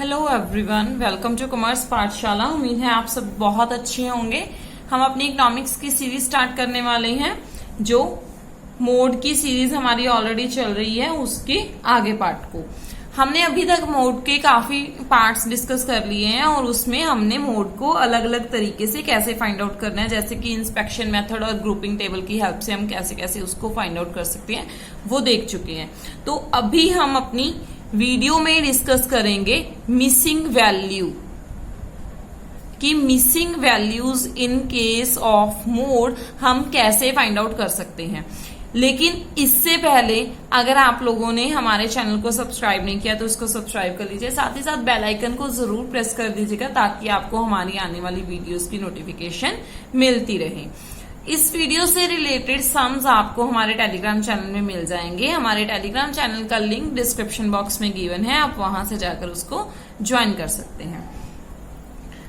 Hello everyone, welcome to commerce Pathshala. उम्मीद है आप सब बहुत अच्छे होंगे। हम अपनी इकोनॉमिक्स की सीरीज स्टार्ट करने वाले हैं। जो मोड की सीरीज हमारी ऑलरेडी चल रही है उसके आगे पार्ट को हमने अभी तक मोड के काफी पार्ट्स डिस्कस कर लिए हैं और उसमें हमने मोड को अलग अलग तरीके से कैसे फाइंड आउट करना है, जैसे कि इंस्पेक्शन मेथड और ग्रुपिंग टेबल की हेल्प से हम कैसे कैसे उसको फाइंड आउट कर सकते हैं, वो देख चुके हैं। तो अभी हम अपनी वीडियो में डिस्कस करेंगे मिसिंग वैल्यू कि missing values in case of mode हम कैसे फाइंड आउट कर सकते हैं। लेकिन इससे पहले अगर आप लोगों ने हमारे चैनल को सब्सक्राइब नहीं किया तो इसको सब्सक्राइब कर लीजिए, साथ ही साथ बेल आइकन को जरूर प्रेस कर दीजिएगा ताकि आपको हमारी आने वाली वीडियोस की नोटिफिकेशन मिलती रहे। इस वीडियो से रिलेटेड सम्स आपको हमारे टेलीग्राम चैनल में मिल जाएंगे। हमारे टेलीग्राम चैनल का लिंक डिस्क्रिप्शन बॉक्स में गिवन है, आप वहां से जाकर उसको ज्वाइन कर सकते हैं।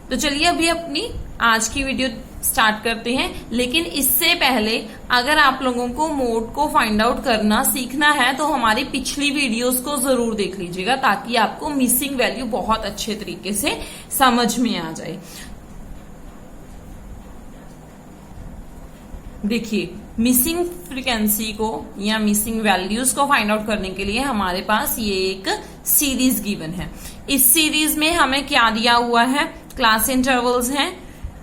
तो चलिए अभी अपनी आज की वीडियो स्टार्ट करते हैं। लेकिन इससे पहले अगर आप लोगों को मोड को फाइंड आउट करना सीखना है तो हमारी पिछली वीडियोस को जरूर देख लीजिएगा ताकि आपको मिसिंग वैल्यू बहुत अच्छे तरीके से समझ में आ जाए। देखिए, मिसिंग फ्रीक्वेंसी को या मिसिंग वैल्यूज को फाइंड आउट करने के लिए हमारे पास ये एक सीरीज गिवन है। इस सीरीज में हमें क्या दिया हुआ है, क्लास इंटरवल्स हैं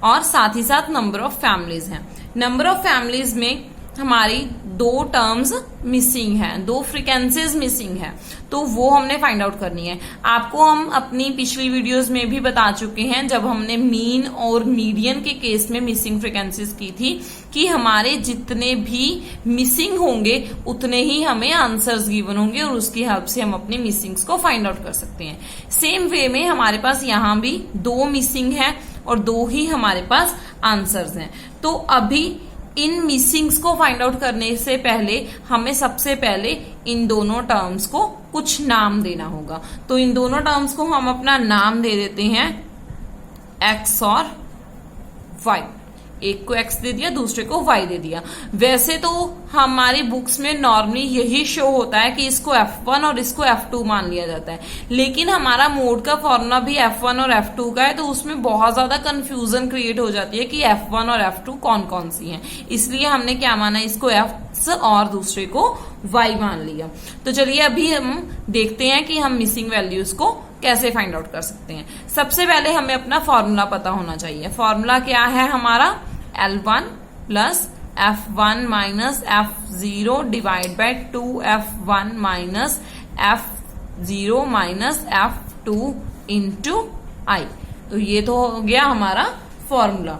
और साथ ही साथ नंबर ऑफ फैमिलीज हैं। नंबर ऑफ फैमिलीज में हमारी दो टर्म्स मिसिंग है, दो फ्रीक्वेंसीज मिसिंग है, तो वो हमने फाइंड आउट करनी है। आपको हम अपनी पिछली वीडियोस में भी बता चुके हैं जब हमने मीन और मीडियन के केस में मिसिंग फ्रीक्वेंसीज की थी कि हमारे जितने भी मिसिंग होंगे उतने ही हमें आंसर्स गिवन होंगे और उसकी हेल्प से हम अपनी मिसिंग्स को फाइंड आउट कर सकते हैं। सेम वे में हमारे पास यहाँ भी दो मिसिंग है और दो ही हमारे पास आंसर्स हैं। तो अभी इन मिसिंग्स को फाइंड आउट करने से पहले हमें सबसे पहले इन दोनों टर्म्स को कुछ नाम देना होगा। तो इन दोनों टर्म्स को हम अपना नाम दे देते हैं एक्स और वाई। एक को एक्स दे दिया, दूसरे को वाई दे दिया। वैसे तो हमारी बुक्स में नॉर्मली यही शो होता है कि इसको F1 और इसको F2 मान लिया जाता है, लेकिन हमारा मोड का फॉर्मूला भी F1 और F2 का है, तो उसमें बहुत ज्यादा कंफ्यूजन क्रिएट हो जाती है कि F1 और F2 कौन कौन सी हैं। इसलिए हमने क्या माना, इसको X और दूसरे को Y मान लिया। तो चलिए अभी हम देखते हैं कि हम मिसिंग वैल्यूज को कैसे फाइंड आउट कर सकते हैं। सबसे पहले हमें अपना फॉर्मूला पता होना चाहिए। फॉर्मूला क्या है हमारा, L1 plus F1 minus F0 divide by 2F1 minus F0 minus F2 into I। तो ये तो हो गया हमारा फॉर्मूला।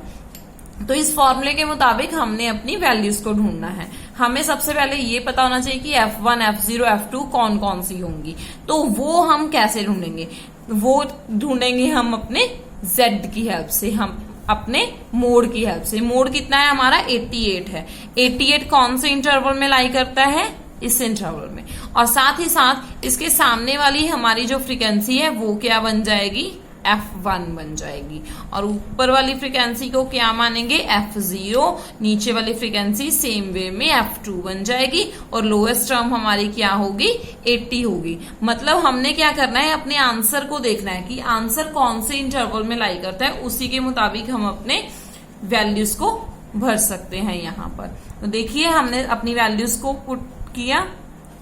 तो इस फॉर्मूले के मुताबिक हमने अपनी वैल्यूज को ढूंढना है। हमें सबसे पहले ये पता होना चाहिए कि F1, F0, F2 कौन कौन सी होंगी। तो वो हम कैसे ढूंढेंगे, वो ढूंढेंगे हम अपने Z की हेल्प से, हम अपने मोड की हेल्प से। मोड कितना है हमारा, 88 है। 88 कौन से इंटरवल में लाई करता है, इस इंटरवल में। और साथ ही साथ इसके सामने वाली हमारी जो फ्रीक्वेंसी है वो क्या बन जाएगी, F1 बन जाएगी। और ऊपर वाली फ्रीक्वेंसी को क्या मानेंगे, F0। नीचे वाली फ्रीक्वेंसी सेम वे में F2 बन जाएगी और लोएस्ट टर्म हमारी क्या होगी, 80 होगी। मतलब हमने क्या करना है, अपने आंसर को देखना है कि आंसर कौन से इंटरवल में लाई करता है, उसी के मुताबिक हम अपने वैल्यूज को भर सकते हैं यहाँ पर। तो देखिए हमने अपनी वैल्यूज को पुट किया,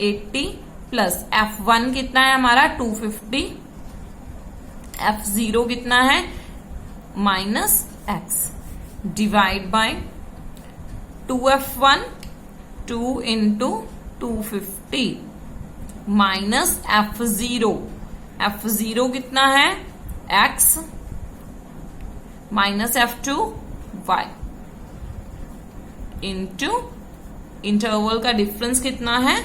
80 प्लस F1 कितना है हमारा, 250, F0 कितना है, minus x, divide by 2F1, 2 into 250 minus F0। F0 कितना है, x, minus F2 y, into interval का डिफरेंस कितना है,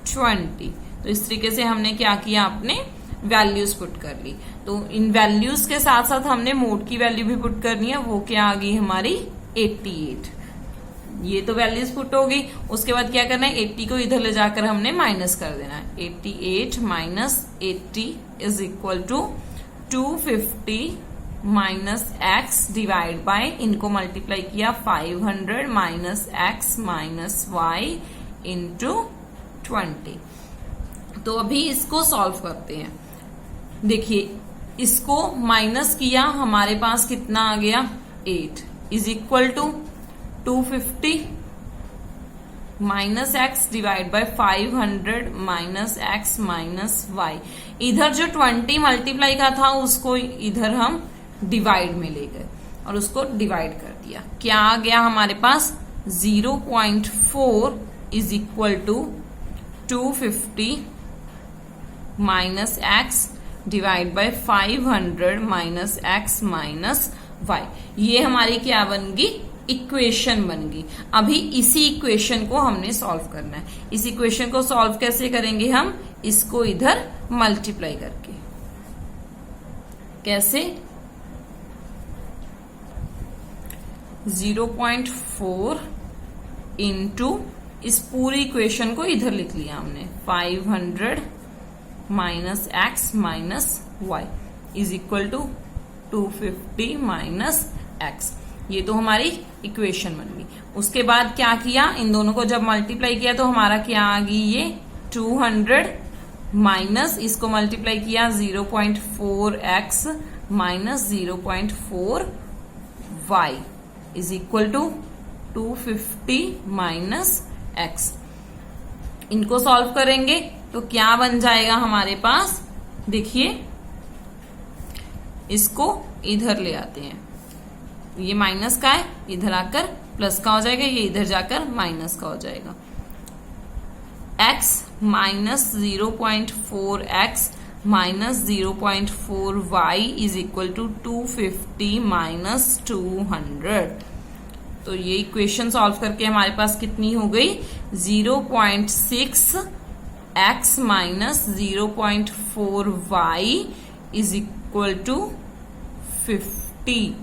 20। तो इस तरीके से हमने क्या किया, अपने वैल्यूज पुट कर ली। तो इन वैल्यूज के साथ साथ हमने मोड की वैल्यू भी पुट करनी है, वो क्या आ गई हमारी, 88। ये तो वैल्यूज पुट हो गई। उसके बाद क्या करना है, 80 को इधर ले जाकर हमने माइनस कर देना है। 88 माइनस 80 is equal to 250 minus x divide by, इनको मल्टीप्लाई किया 500 minus x minus y into 20। तो अभी इसको सॉल्व करते हैं। देखिए इसको माइनस किया, हमारे पास कितना आ गया 8 is equal to 250 minus x divide by 500 minus x minus y. इधर जो 20 मल्टीप्लाई का था उसको इधर हम डिवाइड में ले गए और उसको डिवाइड कर दिया। क्या आ गया हमारे पास 0.4 is equal to 250 minus x divide by 500 minus x minus y. ये हमारी क्या बन गई, इक्वेशन बन गई। अभी इसी इक्वेशन को हमने सॉल्व करना है। इस इक्वेशन को सॉल्व कैसे करेंगे हम, इसको इधर मल्टीप्लाई करके। कैसे, 0.4 इंटू इस पूरी इक्वेशन को इधर लिख लिया हमने 500 minus x minus y is equal to 250 minus x. ये तो हमारी इक्वेशन बन गई। उसके बाद क्या किया, इन दोनों को जब मल्टीप्लाई किया तो हमारा क्या आ गई, ये 200 माइनस इसको मल्टीप्लाई किया 0.4 x minus 0.4 y is equal to 250 minus x. इनको सॉल्व करेंगे तो क्या बन जाएगा हमारे पास, देखिए इसको इधर ले आते हैं, ये माइनस का है, इधर आकर प्लस का हो जाएगा, ये इधर जाकर माइनस का हो जाएगा। x minus 0.4 x minus 0.4 y is equal to 250 minus 200। तो ये इक्वेशन सॉल्व करके हमारे पास कितनी हो गई, 0.6 x minus 0.4 y is equal to 50।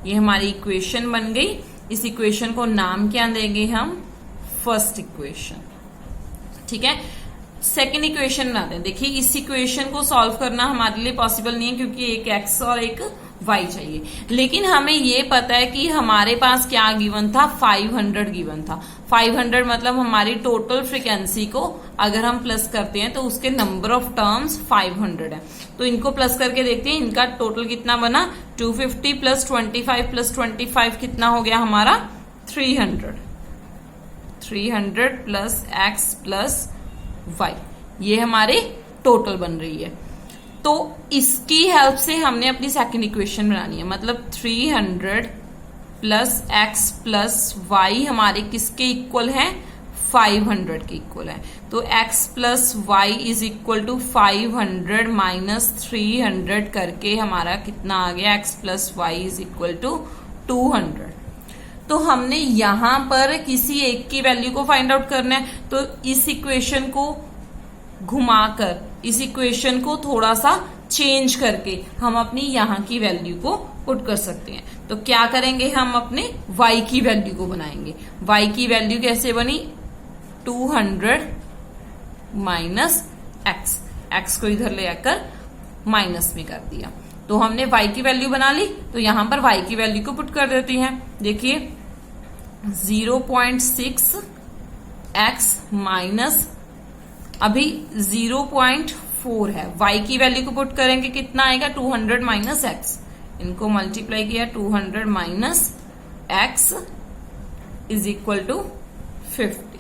ये हमारी इक्वेशन बन गई। इस इक्वेशन को नाम क्या देंगे हम, फर्स्ट इक्वेशन। ठीक है, सेकेंड इक्वेशन बनाते हैं। देखिए इस इक्वेशन को सॉल्व करना हमारे लिए पॉसिबल नहीं है क्योंकि एक एक्स और एक वाई चाहिए, लेकिन हमें ये पता है कि हमारे पास क्या गिवन था, 500 गिवन था। 500 मतलब हमारी टोटल फ्रीक्वेंसी को अगर हम प्लस करते हैं तो उसके नंबर ऑफ टर्म्स 500 है। तो इनको प्लस करके देखते हैं, इनका टोटल कितना बना, 250 प्लस 25 प्लस 25 कितना हो गया हमारा 300 प्लस एक्स प्लस वाई, ये हमारी टोटल बन रही है। तो इसकी हेल्प से हमने अपनी सेकंड इक्वेशन बनानी है, मतलब 300 प्लस एक्स प्लस वाई हमारे किसके इक्वल है, 500 के इक्वल है। तो x plus y is equal to 500 minus 300 करके हमारा कितना आ गया, x plus y is equal to 200। तो हमने यहां पर किसी एक की वैल्यू को फाइंड आउट करना है, तो इस इक्वेशन को घुमाकर, इस इक्वेशन को थोड़ा सा चेंज करके हम अपनी यहां की वैल्यू को पुट कर सकते हैं। तो क्या करेंगे, हम अपने y की वैल्यू को बनाएंगे। y की वैल्यू कैसे बनी, 200 माइनस एक्स, एक्स को इधर ले आकर माइनस में कर दिया। तो हमने y की वैल्यू बना ली, तो यहां पर y की वैल्यू को पुट कर देती हैं। देखिए 0.6 एक्स माइनस अभी 0.4 है, y की वैल्यू को पुट करेंगे कितना आएगा, 200 माइनस एक्स। इनको मल्टीप्लाई किया 200 minus x is equal to 50।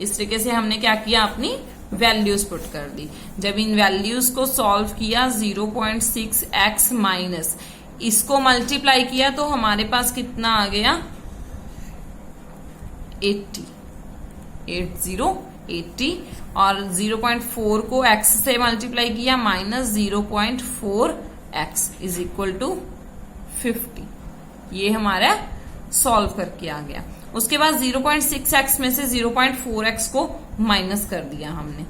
इस तरीके से हमने क्या किया, अपनी वैल्यूज पुट कर दी। जब इन वैल्यूज को सॉल्व किया 0.6 एक्स माइनस इसको मल्टीप्लाई किया तो हमारे पास कितना आ गया 80 और 0.4 को x से मल्टीप्लाई किया minus 0.4 x is equal to 50। ये हमारा सॉल्व करके आ गया। उसके बाद 0.6 एक्स में से 0.4 एक्स को माइनस कर दिया हमने,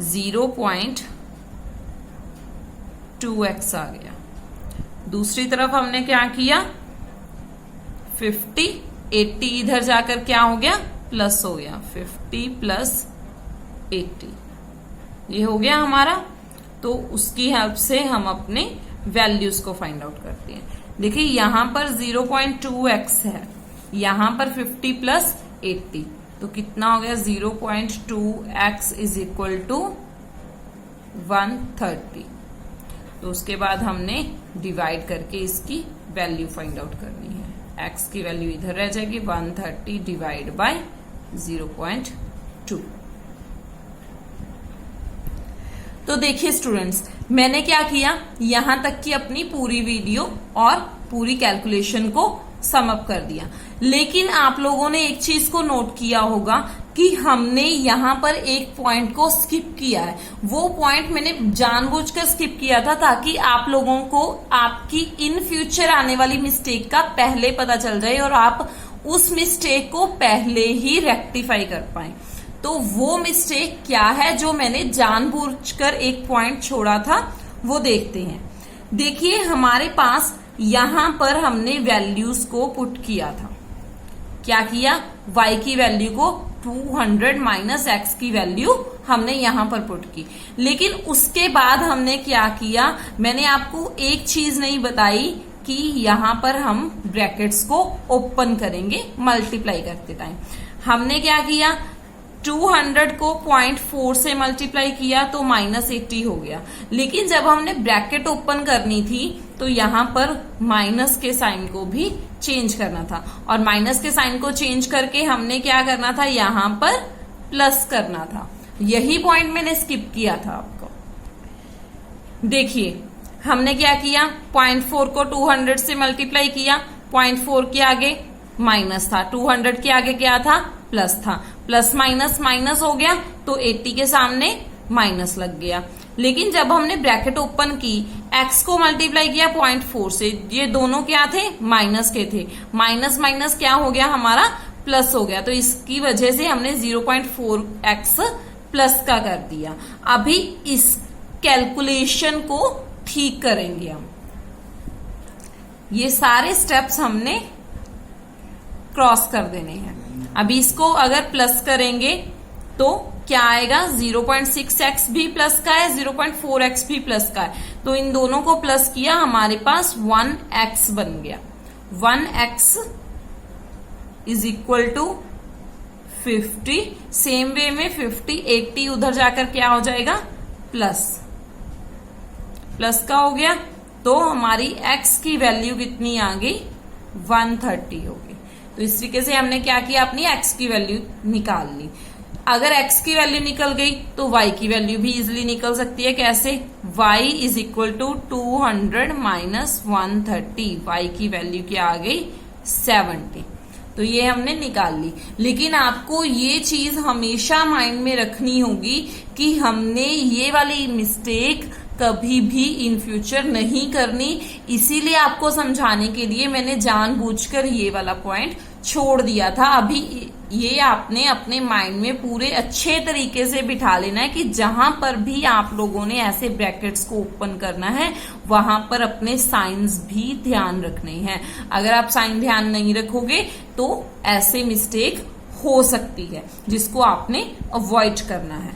0.2 एक्स आ गया। दूसरी तरफ हमने क्या किया, 50 80 इधर जाकर क्या हो गया, प्लस हो गया, 50 प्लस 80 ये हो गया हमारा। तो उसकी हेल्प से हम अपने वैल्यूज को फाइंड आउट करते हैं। देखिए यहां पर 0.2x है, यहां पर 50 प्लस 80 तो कितना हो गया, 0.2x इज इक्वल टू 130। तो उसके बाद हमने डिवाइड करके इसकी वैल्यू फाइंड आउट करनी है। x की वैल्यू इधर रह जाएगी 130 डिवाइड बाय 0.2। तो देखिए स्टूडेंट्स, मैंने क्या किया, यहां तक की अपनी पूरी वीडियो और पूरी कैलकुलेशन को सम अप कर दिया। लेकिन आप लोगों ने एक चीज को नोट किया होगा कि हमने यहां पर एक पॉइंट को स्किप किया है। वो पॉइंट मैंने जानबूझकर स्किप किया था ताकि आप लोगों को आपकी इन फ्यूचर आने वाली मिस्टेक का पहले पता चल जाए और आप उस मिस्टेक को पहले ही रेक्टिफाई कर पाए। तो वो मिस्टेक क्या है जो मैंने जानबूझकर एक पॉइंट छोड़ा था, वो देखते हैं। देखिए, हमारे पास यहां पर हमने वैल्यूज को पुट किया था। क्या किया, y की वैल्यू को 200 माइनस x की वैल्यू हमने यहां पर पुट की। लेकिन उसके बाद हमने क्या किया, मैंने आपको एक चीज नहीं बताई कि यहां पर हम ब्रैकेट्स को ओपन करेंगे मल्टीप्लाई करते टाइम। हमने क्या किया, 200 को 0.4 से मल्टीप्लाई किया तो -80 हो गया। लेकिन जब हमने ब्रैकेट ओपन करनी थी तो यहां पर माइनस के साइन को भी चेंज करना था, और माइनस के साइन को चेंज करके हमने क्या करना था, यहां पर प्लस करना था। यही पॉइंट मैंने स्किप किया था आपको। देखिए, हमने क्या किया, 0.4 को 200 से मल्टीप्लाई किया, 0.4 के आगे माइनस था, 200 के आगे क्या था, प्लस था। प्लस माइनस माइनस हो गया तो 80 के सामने माइनस लग गया। लेकिन जब हमने ब्रैकेट ओपन की, x को मल्टीप्लाई किया 0.4 से, ये दोनों क्या थे, माइनस के थे। माइनस माइनस क्या हो गया हमारा, प्लस हो गया। तो इसकी वजह से हमने 0.4x प्लस का कर दिया। अभी इस कैलकुलेशन को ठीक करेंगे हम। ये सारे स्टेप्स हमने क्रॉस कर देने हैं। अभी इसको अगर प्लस करेंगे तो क्या आएगा, 0.6x भी प्लस का है, 0.4x भी प्लस का है। तो इन दोनों को प्लस किया, हमारे पास 1x बन गया। 1x is equal to 50। Same way में 50 80 उधर जाकर क्या हो जाएगा, प्लस का हो गया। तो हमारी x की वैल्यू कितनी आ गई, 130 हो गई। तो इस तरीके से हमने क्या किया, अपनी x की वैल्यू निकाल ली। अगर x की वैल्यू निकल गई तो y की वैल्यू भी इजिली निकल सकती है। कैसे, y is equal to 200 minus 130। y की वैल्यू क्या आ गई, 70। तो ये हमने निकाल ली। लेकिन आपको ये चीज हमेशा माइंड में रखनी होगी कि हमने ये वाली मिस्टेक कभी भी इन फ्यूचर नहीं करनी। इसीलिए आपको समझाने के लिए मैंने जानबूझकर ये वाला पॉइंट छोड़ दिया था। अभी ये आपने अपने माइंड में पूरे अच्छे तरीके से बिठा लेना है कि जहां पर भी आप लोगों ने ऐसे ब्रैकेट्स को ओपन करना है वहां पर अपने साइंस भी ध्यान रखने हैं। अगर आप साइन ध्यान नहीं रखोगे तो ऐसे मिस्टेक हो सकती है जिसको आपने अवॉइड करना है।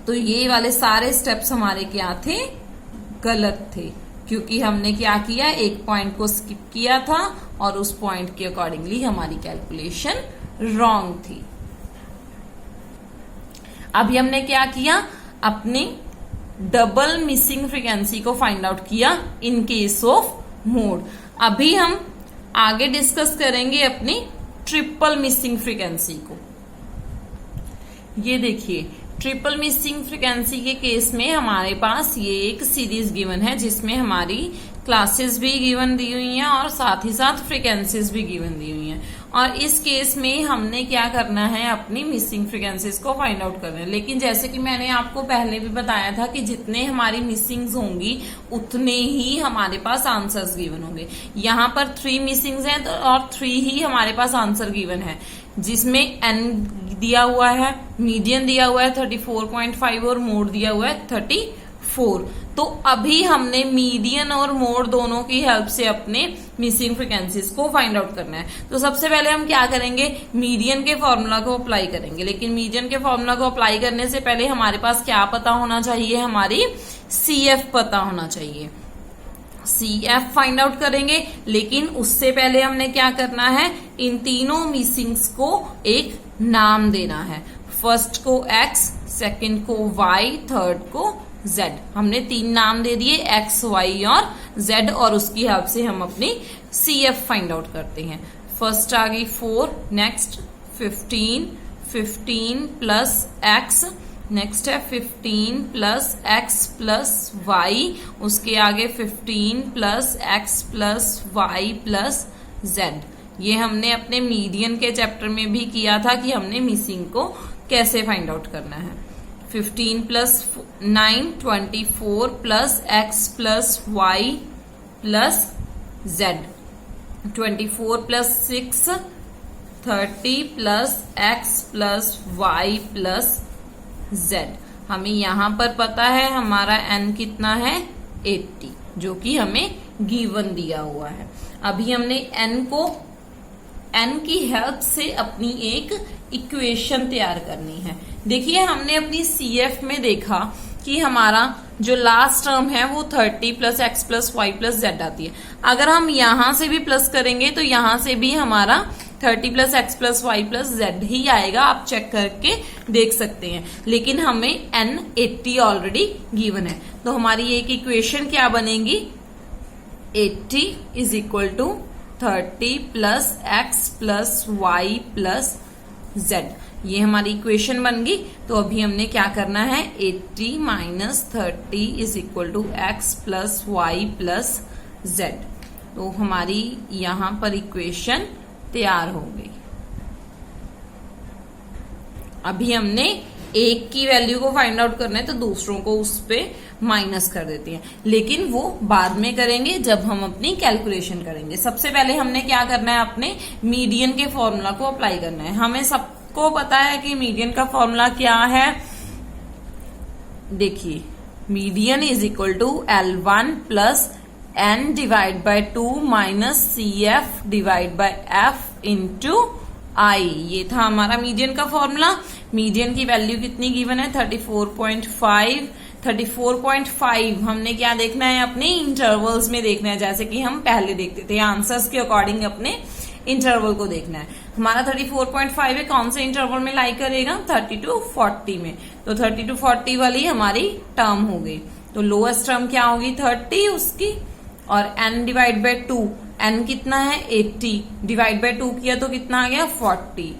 तो ये वाले सारे स्टेप्स हमारे क्या थे, गलत थे, क्योंकि हमने क्या किया, एक पॉइंट को स्किप किया था और उस पॉइंट के अकॉर्डिंगली हमारी कैलकुलेशन रॉन्ग थी। अभी हमने क्या किया, अपनी डबल मिसिंग फ्रीक्वेंसी को फाइंड आउट किया इन केस ऑफ मोड। अभी हम आगे डिस्कस करेंगे अपनी ट्रिपल मिसिंग फ्रीक्वेंसी को। ये देखिए, ट्रिपल मिसिंग फ्रीक्वेंसी के केस में हमारे पास ये एक सीरीज गिवन है जिसमें हमारी क्लासेस भी गिवन दी हुई हैं और साथ ही साथ फ्रीक्वेंसीज भी गिवन दी हुई हैं। और इस केस में हमने क्या करना है, अपनी मिसिंग फ्रीक्वेंसीज को फाइंड आउट करना है। लेकिन जैसे कि मैंने आपको पहले भी बताया था कि जितने हमारी मिसिंग्स होंगी उतने ही हमारे पास आंसर्स गिवन होंगे। यहाँ पर 3 मिसिंग्स हैं और 3 ही हमारे पास आंसर गिवन है, जिसमें n दिया हुआ है, मीडियन दिया हुआ है 34.5 और मोड दिया हुआ है 34। तो अभी हमने मीडियन और मोड दोनों की हेल्प से अपने मिसिंग फ्रीक्वेंसीज को फाइंड आउट करना है। तो सबसे पहले हम क्या करेंगे, मीडियन के फॉर्मूला को अप्लाई करेंगे। लेकिन मीडियन के फॉर्मूला को अप्लाई करने से पहले हमारे पास क्या पता होना चाहिए, हमारी CF पता होना चाहिए। CF फाइंड आउट करेंगे, लेकिन उससे पहले हमने क्या करना है, इन तीनों मिसिंग्स को एक नाम देना है। फर्स्ट को X, सेकंड को Y, थर्ड को z। हमने 3 नाम दे दिए x, y और z, और उसकी हेल्प से हम अपनी CF फाइंड आउट करते हैं। फर्स्ट आ गई 4, नेक्स्ट 15 प्लस x, नेक्स्ट है 15 प्लस x प्लस y, उसके आगे 15 plus x plus y plus z। ये हमने अपने मीडियन के चैप्टर में भी किया था कि हमने मिसिंग को कैसे फाइंड आउट करना है। 15 plus 9 24 plus x plus y plus z, 24 plus 6 30 plus x plus y plus z। हमें यहां पर पता है हमारा n कितना है 80, जो कि हमें गिवन दिया हुआ है। अभी हमने n की हेल्प से अपनी एक इक्वेशन तैयार करनी है। देखिए हमने अपनी CF में देखा कि हमारा जो लास्ट टर्म है वो 30 plus x plus y plus z आती है। अगर हम यहां से भी प्लस करेंगे तो यहां से भी हमारा 30 plus x plus y plus z ही आएगा, आप चेक करके देख सकते हैं। लेकिन हमें n 80 ऑलरेडी गिवन है, तो हमारी एक इक्वेशन क्या बनेगी, 80 is equal to 30 plus x plus y plus z। ये हमारी इक्वेशन बन गई। तो अभी हमने क्या करना है, 80 minus 30 is equal to x plus y plus z। तो हमारी यहां पर इक्वेशन तैयार हो गई। अभी हमने एक की वैल्यू को फाइंड आउट करना है तो दूसरों को उस पे माइनस कर देते हैं, लेकिन वो बाद में करेंगे जब हम अपनी कैलकुलेशन करेंगे। सबसे पहले हमने क्या करना है, अपने मीडियन के फॉर्मूला को अप्लाई करना है। हमें सबको पता है कि मीडियन का फॉर्मूला क्या है। देखिए median is equal to L1 plus n divide by 2 minus CF divide by f into I। ये था हमारा मीडियन का फॉर्मूला। मीडियन की वैल्यू कितनी गिवन है, 34.5। 34.5 हमने क्या देखना है, अपने इंटरवल्स में देखना है, जैसे कि हम पहले देखते थे आंसर्स के अकॉर्डिंग अपने इंटरवल को देखना है। हमारा 34.5 है, कौन से इंटरवल में लाई करेगा, 30 to 40 में। तो 30 to 40 वाली हमारी टर्म हो गई। तो लोएस्ट टर्म क्या होगी, 30 उसकी, और n डिवाइड बाय 2, n कितना है 80, डिवाइड बाय 2 किया तो कितना आ गया 40।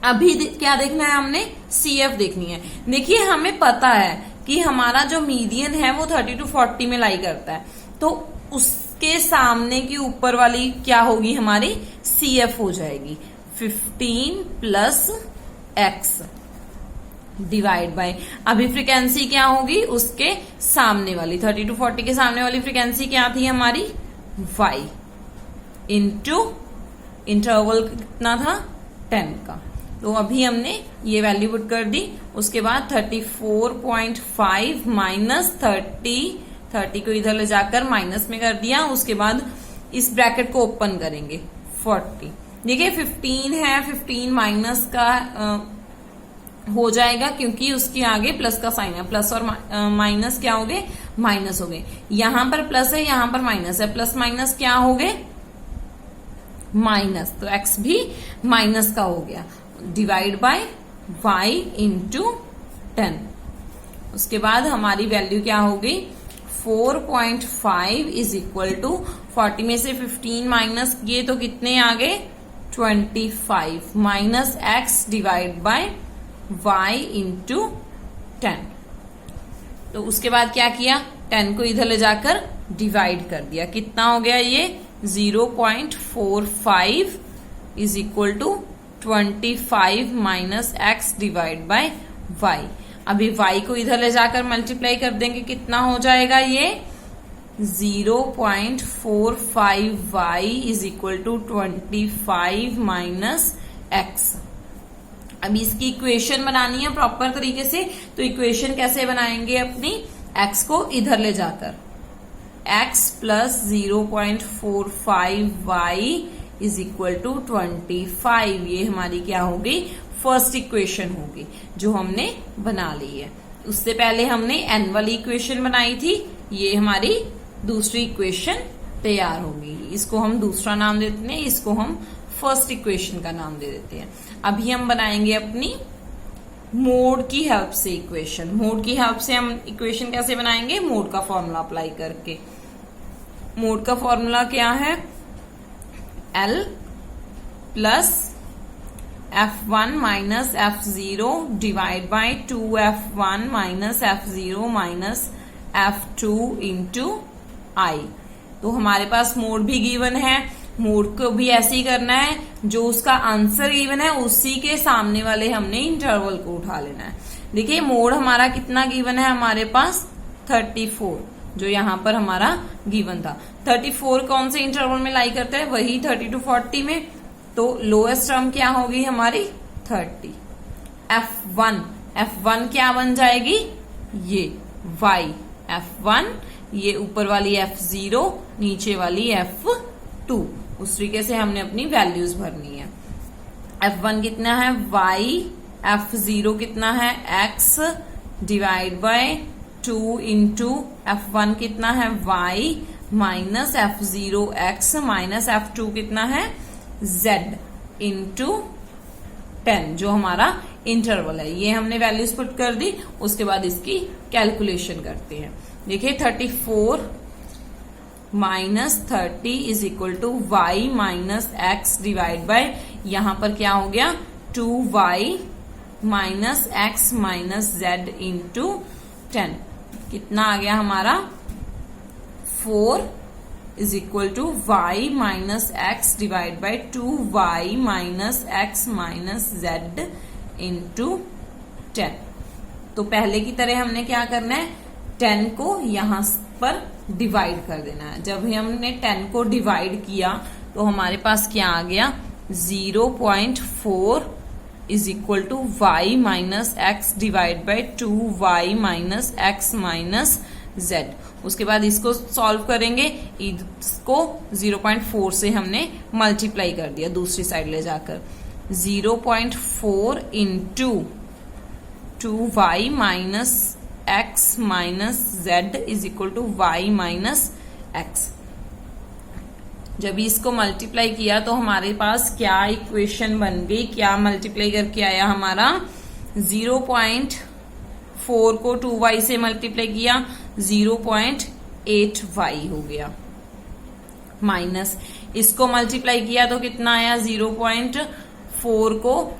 अभी क्या देखना है, हमने CF देखनी है। देखिए हमें पता है कि हमारा जो मीडियन है वो 30 to 40 में लाई करता है, तो उसके सामने की ऊपर वाली क्या होगी, हमारी CF हो जाएगी 15 प्लस x डिवाइड बाय, अभी फ्रीक्वेंसी क्या होगी, उसके सामने वाली 30 to 40 के सामने वाली फ्रीक्वेंसी क्या थी हमारी y इंटू इंटरवल कितना था 10 का। तो अभी हमने ये वैल्यू पुट कर दी। उसके बाद 34.5 माइनस 30 को इधर ले जाकर माइनस में कर दिया। उसके बाद इस ब्रैकेट को ओपन करेंगे 40। देखिए 15 है, 15 माइनस का हो जाएगा क्योंकि उसके आगे प्लस का साइन है। प्लस और माइनस क्या हो गए, माइनस हो गए। यहां पर प्लस है, यहां पर माइनस है, प्लस माइनस क्या हो गए, माइनस। तो x भी माइनस का हो गया, डिवाइड बाय y इंटू 10। उसके बाद हमारी वैल्यू क्या हो गई, 4.5 इज इक्वल टू 40 में से 15 माइनस किए तो कितने आ गए 25 minus x divide by y into 10। तो उसके बाद क्या किया, 10 को इधर ले जाकर डिवाइड कर दिया। कितना हो गया ये 0.45 is equal to 25 minus x divide by y। अभी y को इधर ले जाकर मल्टीप्लाई कर देंगे, कितना हो जाएगा ये 0.45y is equal to 25 minus x। अभी इसकी इक्वेशन बनानी है प्रॉपर तरीके से। तो इक्वेशन कैसे बनाएंगे, अपनी x को इधर ले जाकर x plus 0.45y is equal to 25। ये हमारी क्या होगी, फर्स्ट इक्वेशन होगी जो हमने बना ली है। उससे पहले हमने n वाली इक्वेशन बनाई थी, ये हमारी दूसरी इक्वेशन तैयार होगी। इसको हम दूसरा नाम दे देते हैं, इसको हम फर्स्ट इक्वेशन का नाम दे देते हैं। अभी हम बनाएंगे अपनी मोड की हेल्प से इक्वेशन, मोड की हेल्प से हम इक्वेशन कैसे बनाएंगे, मोड का फॉर्मूला अप्लाई करके। मोड का फॉर्मूला क्या है, L plus F1 minus F0 divide by 2F1 minus F0 minus F2 into I। तो हमारे पास मोड भी गिवन है, मोड को भी ऐसे ही करना है, जो उसका आंसर गिवन है उसी के सामने वाले हमने इंटरवल को उठा लेना है। देखिए मोड हमारा कितना गिवन है, हमारे पास 34, जो यहां पर हमारा गिवन था। 34 कौन से इंटरवल में लाई करता है, वही 30 to 40 में। तो लोएस्ट टर्म क्या होगी हमारी 30। F1 क्या बन जाएगी, ये y F1, ये ऊपर वाली F0, नीचे वाली F2। उस तरीके से हमने अपनी वैल्यूज भरनी है। F1 कितना है y, F0 कितना है x divide by 2 into F1 कितना है y minus F0 x minus F2 कितना है z इंटू 10, जो हमारा इंटरवल है। ये हमने वैल्यूज पुट कर दी, उसके बाद इसकी कैलकुलेशन करते हैं। देखिए 34 minus 30 is equal to y minus x divide by, यहां पर क्या हो गया 2y minus x minus z into 10। कितना आ गया हमारा 4 is equal to y minus x divide by 2y minus x minus z into 10। तो पहले की तरह हमने क्या करना है, 10 को यहां पर डिवाइड कर देना है। जब हमने 10 को डिवाइड किया तो हमारे पास क्या आ गया 0.4 is equal to y minus x divide by 2y minus x minus z. उसके बाद इसको सॉल्व करेंगे, इसको 0.4 से हमने मल्टीप्लाई कर दिया दूसरी साइड ले जाकर। 0.4 into 2y minus x minus z is equal to y minus x. जब इसको मल्टीप्लाई किया तो हमारे पास क्या इक्वेशन बन गई, क्या मल्टीप्लाई करके आया हमारा 0.4 को 2y से मल्टीप्लाई किया 0.8y हो गया, माइनस इसको मल्टीप्लाई किया तो कितना आया 0.4 को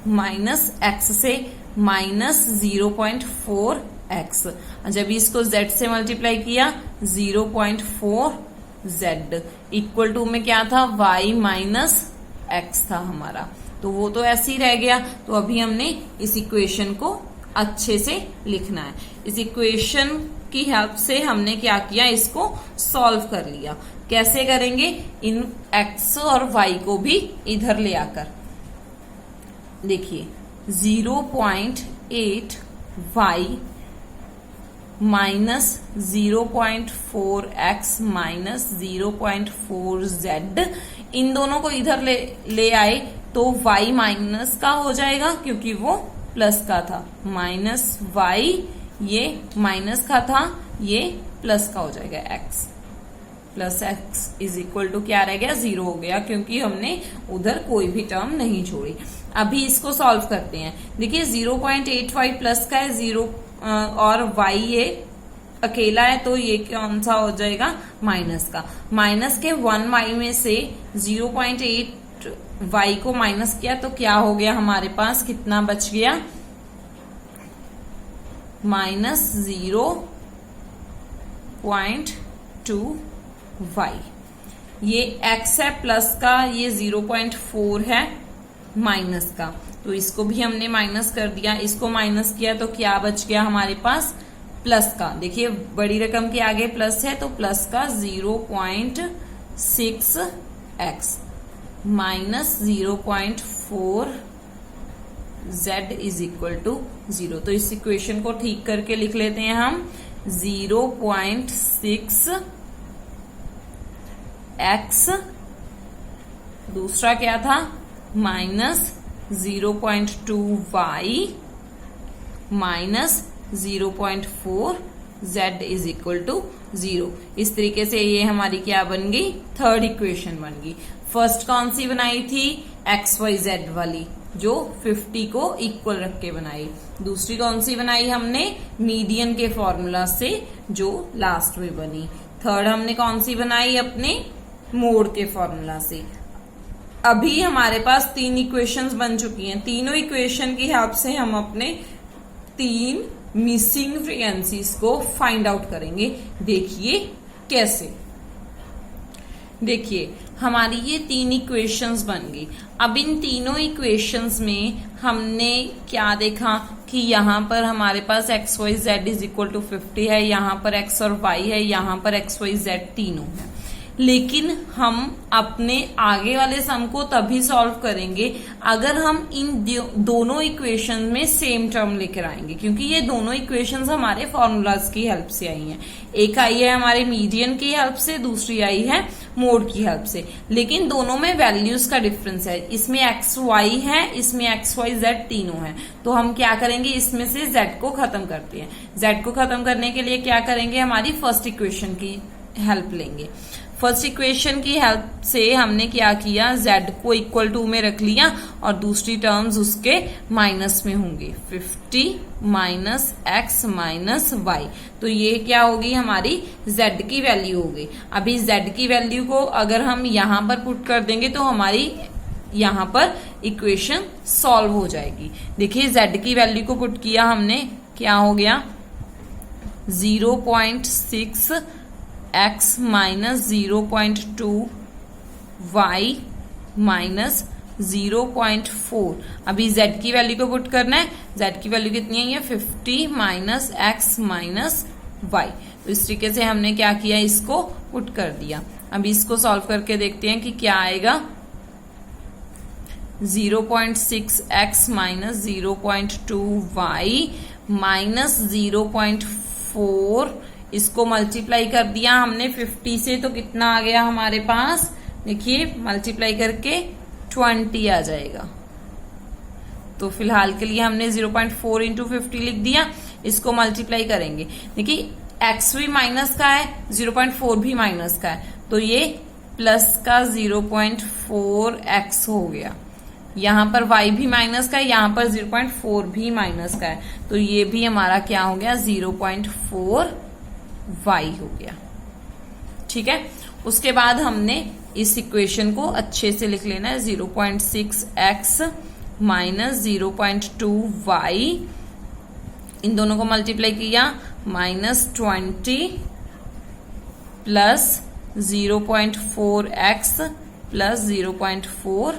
माइनस x से माइनस 0.4x। जब इसको z से मल्टीप्लाई किया 0.4z इक्वल टू में क्या था y माइनस x था हमारा, तो वो तो ऐसे ही रह गया। तो अभी हमने इस इक्वेशन को अच्छे से लिखना है। इस इक्वेशन की हेल्प से हमने क्या किया, इसको सॉल्व कर लिया। कैसे करेंगे, इन x और y को भी इधर ले आकर। देखिए 0.8y minus 0.4x minus 0.4z, इन दोनों को इधर ले आए तो y माइनस का हो जाएगा क्योंकि वो प्लस का था, माइनस y, ये माइनस का था, ये प्लस का हो जाएगा x plus x is equal to क्या रह गया 0 हो गया, क्योंकि हमने उधर कोई भी टर्म नहीं छोड़ी। अभी इसको सॉल्व करते हैं। देखिए 0.8y प्लस का है 0 और y ये अकेला है, तो ये कौन सा हो जाएगा माइनस का। माइनस के 1y में से 0.8y को माइनस किया तो क्या हो गया हमारे पास, कितना बच गया माइनस 0.2y। ये x है प्लस का, ये 0.4 है माइनस का, तो इसको भी हमने माइनस कर दिया। इसको माइनस किया तो क्या बच गया हमारे पास प्लस का। देखिए बड़ी रकम के आगे प्लस है तो प्लस का 0.6x minus 0.4z is equal to 0। तो इस इक्वेशन को ठीक करके लिख लेते हैं हम 0.6x, दूसरा क्या था minus 0.2y minus 0.4z is equal to 0। इस तरीके से ये हमारी क्या बन गई, थर्ड इक्वेशन बन गई। फर्स्ट कौन सी बनाई थी, XYZ वाली, जो 50 को इक्वल रख के बनाई। दूसरी कौन सी बनाई हमने, मीडियन के फॉर्मूला से जो लास्ट में बनी। थर्ड हमने कौन सी बनाई, अपने मोड के फॉर्मूला से। अभी हमारे पास 3 इक्वेशंस बन चुकी हैं। तीनों इक्वेशन की हेल्प से हम अपने 3 मिसिंग फ्रीक्वेंसीज को फाइंड आउट करेंगे। देखिए कैसे। देखिए हमारी ये 3 इक्वेशंस बन गई। अब इन तीनों इक्वेशंस में हमने क्या देखा कि यहाँ पर हमारे पास X Y Z is equal to 50 है, यहाँ पर एक्स और वाई है, यहाँ पर एक्स वाई जेड तीनों है। लेकिन हम अपने आगे वाले सम को तभी सॉल्व करेंगे अगर हम इन दोनों इक्वेशन में सेम टर्म लेकर आएंगे, क्योंकि ये दोनों इक्वेशंस हमारे फॉर्मूलाज की हेल्प से आई हैं। एक आई है हमारे मीडियन की हेल्प से, दूसरी आई है मोड की हेल्प से, लेकिन दोनों में वैल्यूज का डिफरेंस है। इसमें एक्स वाई है, इसमें एक्स वाई जेड तीनों है। तो हम क्या करेंगे, इसमें से जेड को खत्म करते हैं। जेड को खत्म करने के लिए क्या करेंगे, हमारी फर्स्ट इक्वेशन की हेल्प लेंगे। फर्स्ट इक्वेशन की हेल्प से हमने क्या किया, z को इक्वल टू में रख लिया और दूसरी टर्म्स उसके माइनस में होंगे, 50 माइनस एक्स माइनस वाई। तो ये क्या होगी, हमारी z की वैल्यू होगी। अभी z की वैल्यू को अगर हम यहां पर पुट कर देंगे तो हमारी यहां पर इक्वेशन सॉल्व हो जाएगी। देखिए z की वैल्यू को पुट किया हमने, क्या हो गया 0.6 x माइनस 0.2 y माइनस 0.4। अभी z की वैल्यू को पुट करना है। z की वैल्यू कितनी है, ये 50 माइनस एक्स माइनस वाई। तो इस तरीके से हमने क्या किया, इसको पुट कर दिया। अभी इसको सॉल्व करके देखते हैं कि क्या आएगा। 0.6 x माइनस 0.2 y माइनस 0.4, इसको मल्टीप्लाई कर दिया हमने 50 से, तो कितना आ गया हमारे पास, देखिए मल्टीप्लाई करके 20 आ जाएगा। तो फिलहाल के लिए हमने 0.4 इंटू 50 लिख दिया। इसको मल्टीप्लाई करेंगे, देखिए x भी माइनस का है, 0.4 भी माइनस का है, तो ये प्लस का 0.4x हो गया। यहाँ पर y भी माइनस का है, यहाँ पर 0.4 भी माइनस का है, तो ये भी हमारा क्या हो गया, 0.4 y हो गया। ठीक है, उसके बाद हमने इस इक्वेशन को अच्छे से लिख लेना है। 0.6 x माइनस 0.2 y, इन दोनों को मल्टीप्लाई किया, minus 20 plus 0.4 x plus 0.4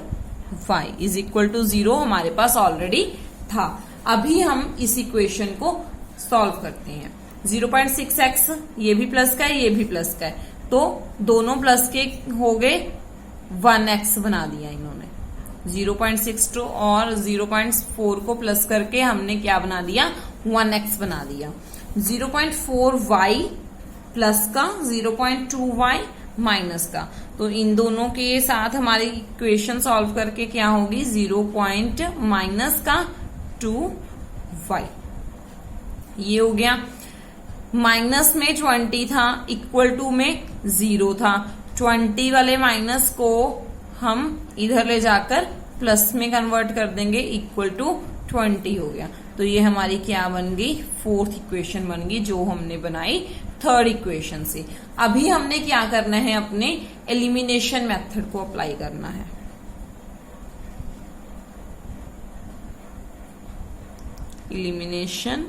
y is equal to 0 हमारे पास ऑलरेडी था। अभी हम इस इक्वेशन को सॉल्व करते हैं। 0.6x ये भी प्लस का है, ये भी प्लस का है, तो दोनों प्लस के हो गए, 1x बना दिया इन्होंने। 0.62 और 0.4 को प्लस करके हमने क्या बना दिया, 1x बना दिया। 0.4y प्लस का, 0.2y माइनस का, तो इन दोनों के साथ हमारी इक्वेशन सॉल्व करके क्या होगी, 0. माइनस का 2y, ये हो गया। माइनस में 20 था, इक्वल टू में 0 था, 20 वाले माइनस को हम इधर ले जाकर प्लस में कन्वर्ट कर देंगे, इक्वल टू 20 हो गया। तो ये हमारी क्या बन गई, फोर्थ इक्वेशन बन गई, जो हमने बनाई थर्ड इक्वेशन से। अभी हमने क्या करना है, अपने एलिमिनेशन मेथड को अप्लाई करना है। एलिमिनेशन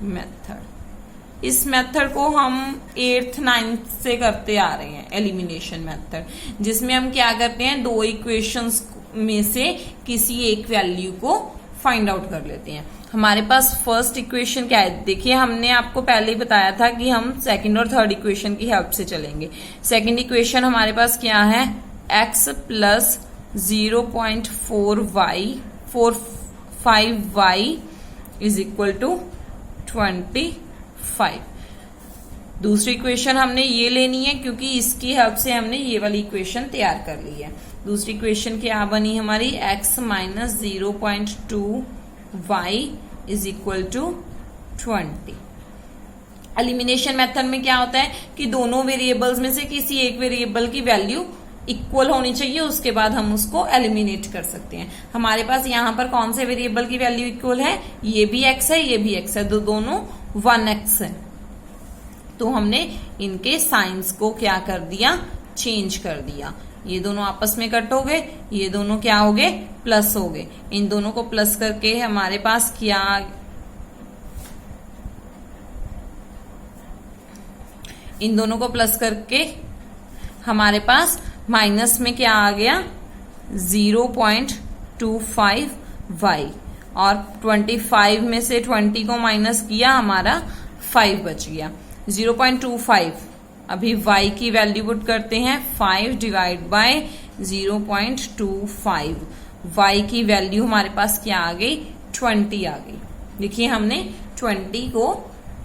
मेथड, इस मेथड को हम 8th 9th से करते आ रहे हैं। एलिमिनेशन मेथड, जिसमें हम क्या करते हैं, दो इक्वेशंस में से किसी एक वैल्यू को फाइंड आउट कर लेते हैं। हमारे पास फर्स्ट इक्वेशन क्या है, देखिए हमने आपको पहले ही बताया था कि हम सेकंड और थर्ड इक्वेशन की हेल्प से चलेंगे। सेकंड इक्वेशन हमारे पास क्या है, x plus 0.45y is equal to 25। दूसरी इक्वेशन हमने ये लेनी है, क्योंकि इसकी हेल्प से हमने ये वाली इक्वेशन तैयार कर ली है। दूसरी इक्वेशन क्या बनी हमारी, x minus 0.2y is equal to 20। Elimination method में क्या होता है कि दोनों वेरिएबल्स में से किसी एक वेरिएबल की वैल्यू इक्वल होनी चाहिए, उसके बाद हम उसको एलिमिनेट कर सकते हैं। हमारे पास यहाँ पर कौन से वेरिएबल की वैल्यू इक्वल है, ये भी x है, ये भी x है, तो दोनों 1x है। तो हमने इनके साइंस को क्या कर दिया, चेंज कर दिया। ये दोनों आपस में कट हो गए, ये दोनों क्या हो गए, प्लस हो गए। इन दोनों को प्लस करके हमारे पास क्या, इन दोनों को प्लस करके हमारे पास माइनस में क्या आ गया, 0.25y, और 25 में से 20 को माइनस किया, हमारा 5 बच गया। 0.25, अभी y की वैल्यू पुट करते हैं, 5 डिवाइड बाय 0.25, y की वैल्यू हमारे पास क्या आ गई, 20 आ गई। देखिए हमने 20 को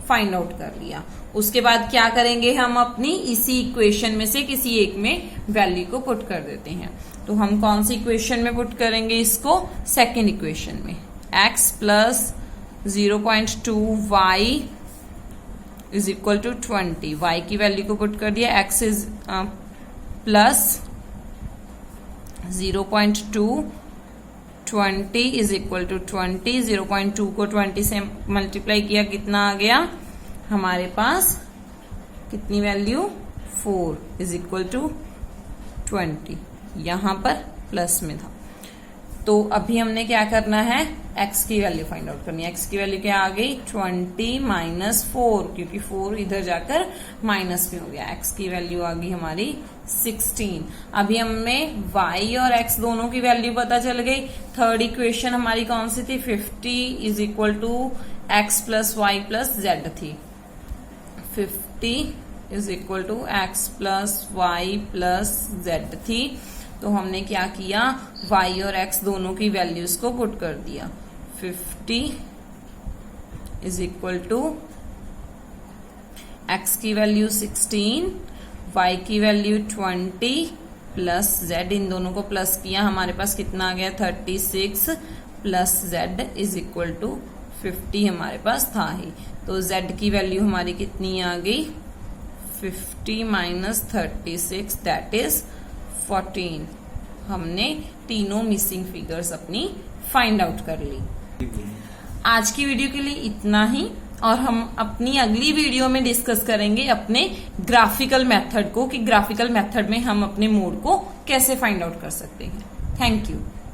फाइंड आउट कर लिया। उसके बाद क्या करेंगे, हम अपनी इसी इक्वेशन में से किसी एक में वैल्यू को पुट कर देते हैं। तो हम कौन सी इक्वेशन में पुट करेंगे इसको, सेकेंड इक्वेशन में। x plus 0.2y is equal to 20, y की वैल्यू को पुट कर दिया, x is plus 0.2, 20 is equal to 20, 0.2 को 20 से मल्टीप्लाई किया, कितना आ गया हमारे पास, कितनी वैल्यू, 4 इज इक्वल टू 20, यहां पर प्लस में था। तो अभी हमने क्या करना है, x की वैल्यू फाइंड आउट करनी है। x की वैल्यू क्या आ गई, 20 माइनस 4, क्योंकि 4 इधर जाकर माइनस में हो गया। x की वैल्यू आ गई हमारी 16। अभी हमें y और x दोनों की वैल्यू पता चल गई। थर्ड इक्वेशन हमारी कौन सी थी, 50 is equal to x plus y plus z थी। 50 is equal to x plus y plus z थी। तो हमने क्या किया, y और x दोनों की वैल्यूज को पुट कर दिया। 50 इज इक्वल टू x की वैल्यू 16, y की वैल्यू 20 प्लस z, इन दोनों को प्लस किया, हमारे पास कितना आ गया, 36 plus z is equal to 50 हमारे पास था ही। तो z की वैल्यू हमारी कितनी आ गई, 50 माइनस 36 दैट इज 14। हमने तीनों मिसिंग फिगर्स अपनी फाइंड आउट कर ली। आज की वीडियो के लिए इतना ही, और हम अपनी अगली वीडियो में डिस्कस करेंगे अपने ग्राफिकल मेथड को, कि ग्राफिकल मेथड में हम अपने मोड को कैसे फाइंड आउट कर सकते हैं। Thank you.